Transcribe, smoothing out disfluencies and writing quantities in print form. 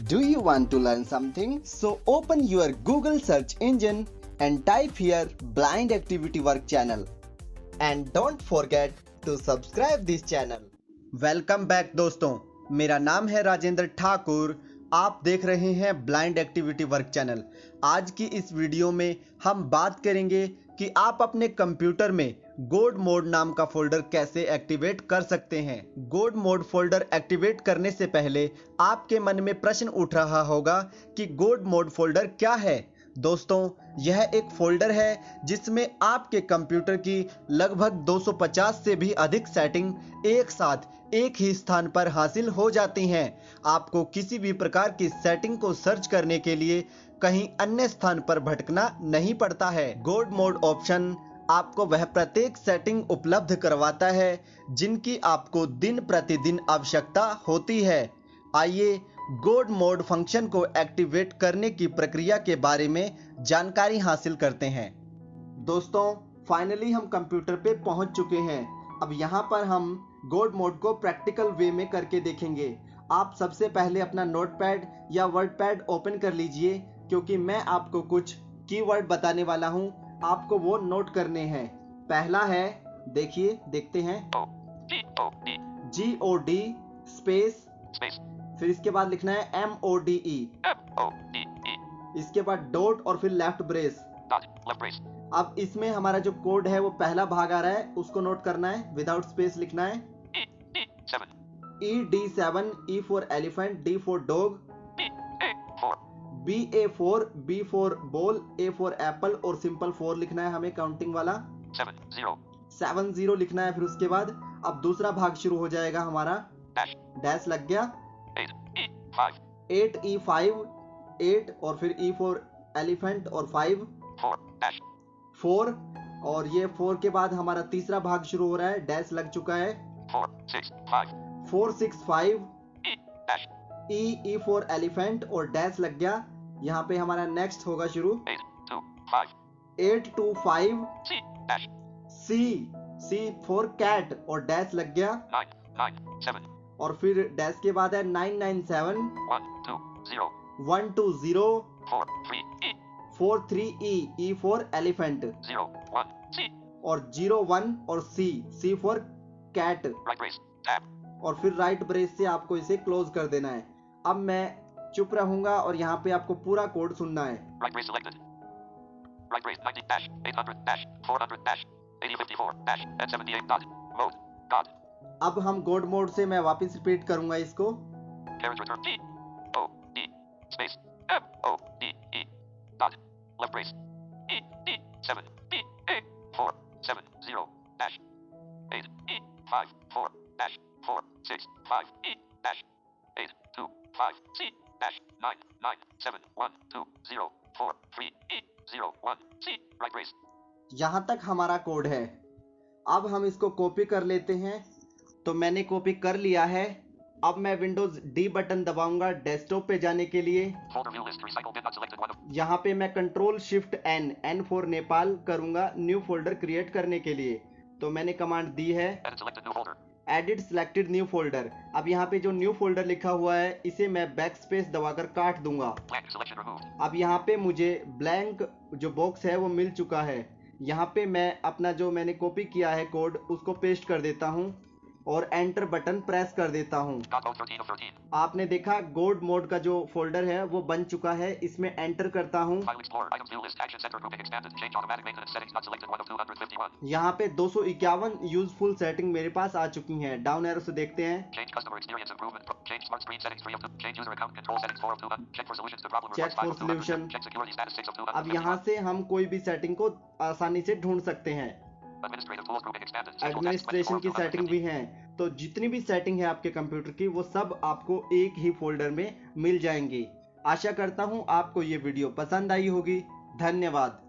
Do you want to learn something? So open your Google search engine and type here Blind Activity Work channel. And don't forget to subscribe this channel. Welcome back दोस्तों, मेरा नाम है राजेंद्र ठाकुर। आप देख रहे हैं blind activity work channel. आज की इस वीडियो में हम बात करेंगे कि आप अपने कंप्यूटर में गोड मोड नाम का फोल्डर कैसे एक्टिवेट कर सकते हैं। गोड मोड फोल्डर एक्टिवेट करने से पहले आपके मन में प्रश्न उठ रहा होगा कि गोड मोड फोल्डर क्या है। दोस्तों, यह एक फोल्डर है जिसमें आपके कंप्यूटर की लगभग 250 से भी अधिक सेटिंग एक साथ एक ही स्थान पर हासिल हो जाती हैं। आपको किसी भी प्रकार की सेटिंग को सर्च करने के लिए कहीं अन्य स्थान पर भटकना नहीं पड़ता है। गोड मोड ऑप्शन आपको वह प्रत्येक सेटिंग उपलब्ध करवाता है जिनकी आपको दिन प्रतिदिन आवश्यकता होती है। आइए गोड मोड फंक्शन को एक्टिवेट करने की प्रक्रिया के बारे में जानकारी हासिल करते हैं। दोस्तों, फाइनली हम कंप्यूटर पे पहुंच चुके हैं। अब यहाँ पर हम गोड मोड को प्रैक्टिकल वे में करके देखेंगे। आप सबसे पहले अपना नोटपैड या वर्डपैड ओपन कर लीजिए, क्योंकि मैं आपको कुछ कीवर्ड बताने वाला हूँ, आपको वो नोट करने हैं। पहला है, देखिए, देखते हैं, GOD स्पेस, फिर इसके बाद लिखना है MODE, इसके बाद डॉट और फिर लेफ्ट ब्रेस। अब इसमें हमारा जो कोड है वो पहला भाग आ रहा है, उसको नोट करना है, विदाउट स्पेस लिखना है। ED7, E for elephant, D for dog, BA4, B for ball, A for Apple और सिंपल 4 लिखना है हमें, काउंटिंग वाला 70 लिखना है। फिर उसके बाद अब दूसरा भाग शुरू हो जाएगा हमारा, डैश लग गया, 8E5, 8 और फिर E फॉर एलिफेंट और 5, 4 और ये 4 के बाद हमारा तीसरा भाग शुरू हो रहा है, डैश लग चुका है, 4, 6, 5, E फॉर एलिफेंट और डैश लग गया। यहाँ पे हमारा नेक्स्ट होगा शुरू, 8, 2, 5, C फॉर कैट और डैश लग गया, और फिर डैश के बाद है 9, 9, 7, 1, 2, 0, 4, 3, E फॉर एलिफेंट और 0, 1 और C फॉर कैट, और फिर राइट ब्रेस से आपको इसे क्लोज कर देना है। अब मैं चुप रहूंगा और यहाँ पे आपको पूरा कोड सुनना है। अब हम गोड मोड से मैं वापस रिपीट करूंगा इसको। यहाँ तक हमारा कोड है। अब हम इसको कॉपी कर लेते हैं। तो मैंने कॉपी कर लिया है। अब मैं विंडोज D बटन दबाऊंगा डेस्कटॉप पे जाने के लिए। यहाँ पे मैं control shift N for Nepal करूंगा न्यू फोल्डर क्रिएट करने के लिए। तो मैंने कमांड दी है एडिट सिलेक्टेड न्यू फोल्डर। अब यहाँ पे जो न्यू फोल्डर लिखा हुआ है इसे मैं बैक स्पेस दबाकर काट दूंगा। अब यहाँ पे मुझे ब्लैंक जो बॉक्स है वो मिल चुका है। यहाँ पे मैं अपना जो मैंने कॉपी किया है कोड उसको पेस्ट कर देता हूँ और एंटर बटन प्रेस कर देता हूँ। आपने देखा गोड मोड का जो फोल्डर है वो बन चुका है। इसमें एंटर करता हूँ। यहाँ पे 251 यूजफुल सेटिंग मेरे पास आ चुकी हैं। डाउन एरो से देखते हैं, चेक फॉर सोल्यूशन। अब यहाँ से हम कोई भी सेटिंग को आसानी से ढूंढ सकते हैं। एडमिनिस्ट्रेशन की सेटिंग भी है। तो जितनी भी सेटिंग है आपके कंप्यूटर की वो सब आपको एक ही फोल्डर में मिल जाएंगी। आशा करता हूं आपको ये वीडियो पसंद आई होगी। धन्यवाद।